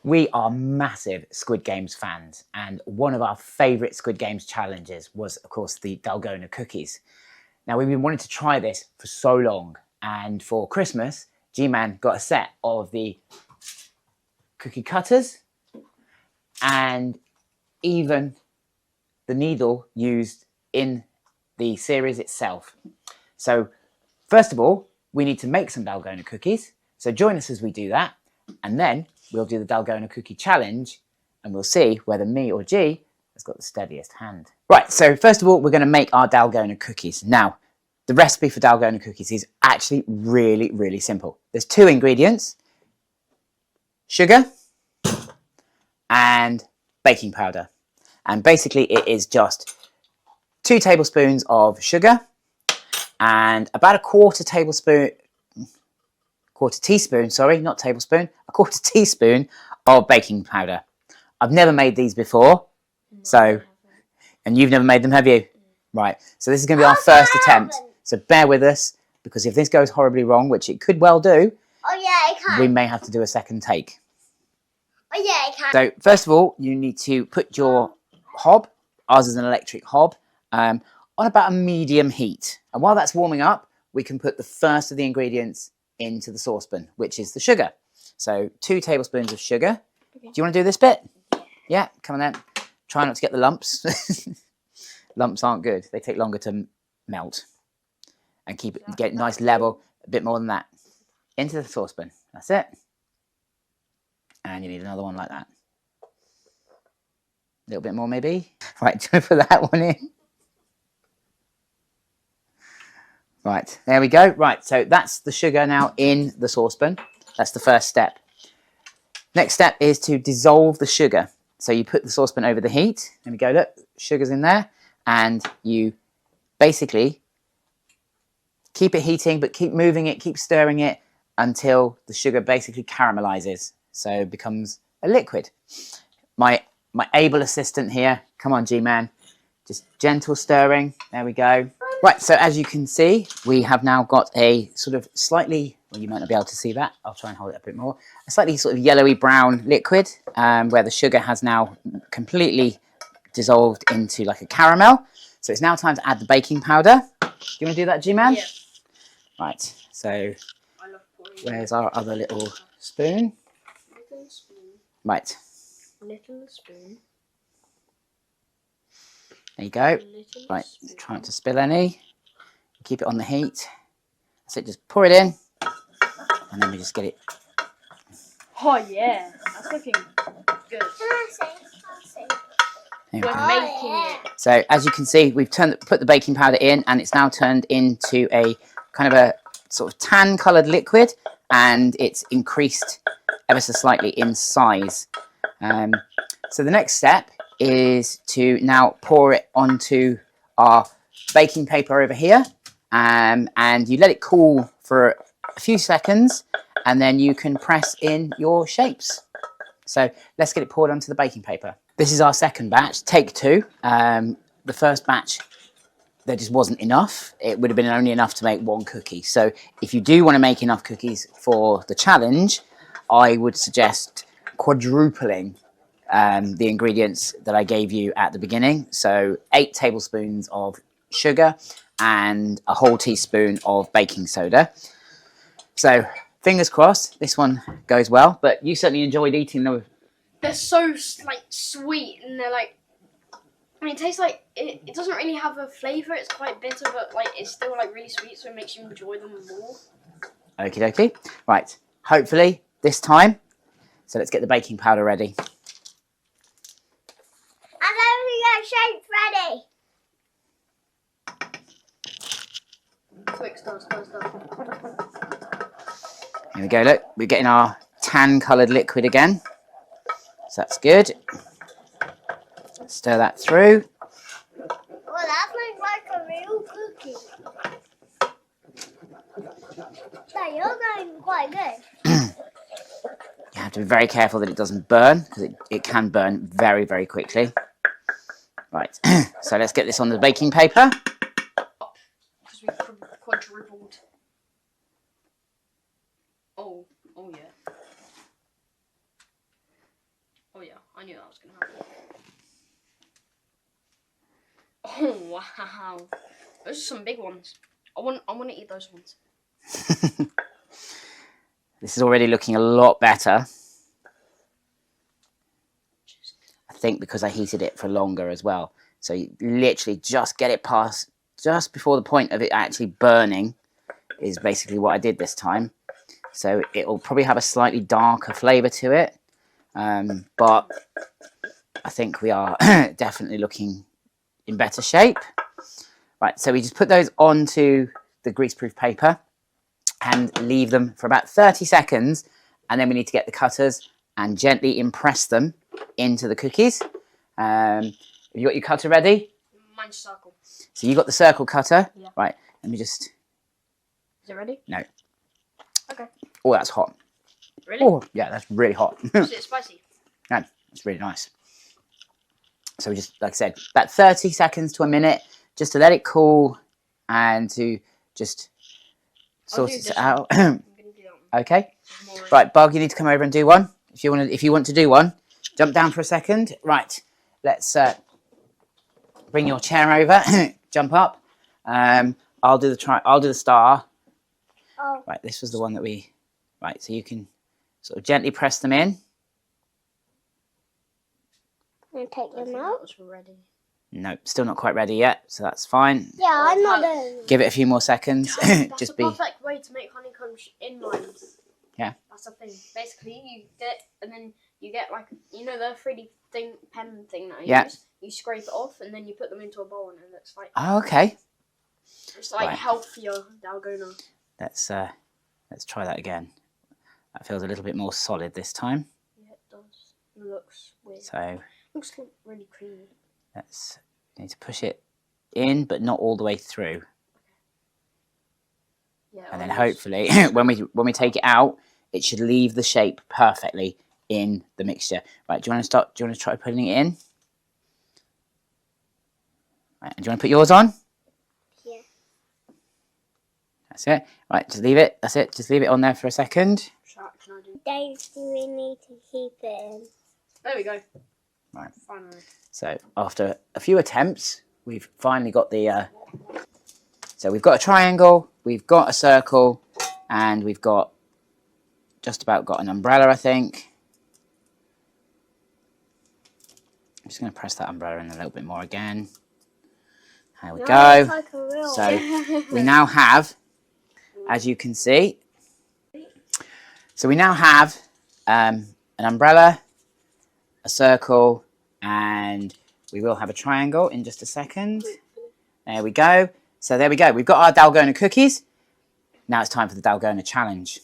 We are massive Squid Games fans, and one of our favourite Squid Games challenges was, of course, the Dalgona cookies. Now, we've been wanting to try this for so long, and for Christmas, G-Man got a set of the cookie cutters and even the needle used in the series itself. So, first of all, we need to make some Dalgona cookies. So join us as we do that, and then we'll do the Dalgona cookie challenge, and we'll see whether me or G has got the steadiest hand. Right, so first of all, we're going to make our Dalgona cookies. Now, the recipe for Dalgona cookies is actually really, really simple. There's 2 ingredients: sugar and baking powder. And basically it is just 2 tablespoons of sugar and about a quarter teaspoon, sorry, not tablespoon, a quarter teaspoon of baking powder. I've never made these before, and you've never made them, have you? Right, so this is going to be our first attempt. So bear with us, because if this goes horribly wrong, which it could well do, we may have to do a second take. So first of all, you need to put your hob, ours is an electric hob, on about a medium heat. And while that's warming up, we can put the first of the ingredients into the saucepan, which is the sugar. So 2 tablespoons of sugar. Okay. Do you want to do this bit? Yeah, come on then. Try not to get the lumps. Lumps aren't good. They take longer to melt. And keep it, get nice level, a bit more than that. Into the saucepan. That's it. And you need another one like that. A little bit more maybe. Right, do you want to put that one in? Right, there we go. Right, so that's the sugar now in the saucepan. That's the first step. Next step is to dissolve the sugar. So you put the saucepan over the heat. There we go, look, sugar's in there. And you basically keep it heating, but keep moving it, keep stirring it until the sugar basically caramelizes. So it becomes a liquid. My able assistant here, come on G-Man, just gentle stirring, there we go. Right, so as you can see, we have now got a sort of slightly, well, you might not be able to see that, I'll try and hold it a bit more, a slightly sort of yellowy brown liquid, where the sugar has now completely dissolved into like a caramel. So it's now time to add the baking powder. Do you want to do that, G-Man? Yeah. Right, so where's our other little spoon? Little spoon. Right. Little spoon. There you go. Little Right, spoon. try not to spill any. Keep it on the heat. So just pour it in, and then we just get it. Oh yeah, that's looking good. We're making it. So as you can see, we've put the baking powder in, and it's now turned into a kind of a sort of tan coloured liquid, and it's increased ever so slightly in size. So the next step is to now pour it onto our baking paper over here, and you let it cool for a few seconds, and then you can press in your shapes. So let's get it poured onto the baking paper. This is our second batch, take 2. The first batch, there just wasn't enough. It would have been only enough to make 1 cookie. So if you do want to make enough cookies for the challenge, I would suggest quadrupling the ingredients that I gave you at the beginning. So 8 tablespoons of sugar and a whole teaspoon of baking soda. So fingers crossed this one goes well, but you certainly enjoyed eating them. They're so like sweet, and they're like, I mean, it tastes like, it doesn't really have a flavour, it's quite bitter, but like it's still like really sweet, so it makes you enjoy them more. Okie dokie. Right, hopefully this time. So let's get the baking powder ready. And then we get shapes ready. Quick, start. Here we go, look, we're getting our tan coloured liquid again. So that's good. Stir that through. Well, that looks like a real cookie. So you're going quite good. You have to be very careful that it doesn't burn, because it can burn very, very quickly. Right, so let's get this on the baking paper. Because we quadrupled. Oh yeah. I knew that was going to happen. Oh, wow. Those are some big ones. I want to eat those ones. This is already looking a lot better. I think because I heated it for longer as well. So you literally just get it past, just before the point of it actually burning is basically what I did this time. So it'll probably have a slightly darker flavour to it. But I think we are definitely looking in better shape. Right, so we just put those onto the greaseproof paper and leave them for about 30 seconds. And then we need to get the cutters and gently impress them into the cookies. Have you got your cutter ready? Mine's circle. So you got the circle cutter? Yeah. Right, let me just... Is it ready? No. Okay. Oh, that's hot. Really? Oh, yeah, that's really hot. Is it spicy? No, it's really nice. So we just, like I said, about 30 seconds to a minute, just to let it cool and to just sort it out. I'm gonna do that one. Okay. Right, Bug, you need to come over and do one. If you want to do one, jump down for a second. Right, let's bring your chair over. Jump up. I'll do the star. Oh. Right, this was the one that we. Right, so you can sort of gently press them in. And take I them think out. that was ready. No, still not quite ready yet, so that's fine. Yeah, I'm not done. Give it a few more seconds. That's Just the be. perfect way to make honeycomb inlines. Yeah. That's the thing. Basically, you get, and then you get like, you know, the 3D pen thing that I use. You scrape it off, and then you put them into a bowl, and it looks like. Oh, okay. It's like Right. healthier Dalgona. Let's try that again. That feels a little bit more solid this time. Yeah, it does. It looks weird. So Looks really creamy. let's need to push it in, but not all the way through. Yeah. And then almost. hopefully, when we take it out, it should leave the shape perfectly in the mixture. Right? Do you want to try putting it in? Right, and do you want to put yours on? Yeah. That's it. Right, just leave it. That's it. Just leave it on there for a second. Can I do? Days do we need to keep it in? There we go. Right. Finally. So after a few attempts, we've finally got the. So we've got a triangle, we've got a circle, and we've got just about got an umbrella, I think. I'm just going to press that umbrella in a little bit more again. There we No, go. it's like a real So we now have, as you can see, so we now have an umbrella, a circle, and we will have a triangle in just a second. There we go. So there we go. We've got our Dalgona cookies. Now it's time for the Dalgona challenge.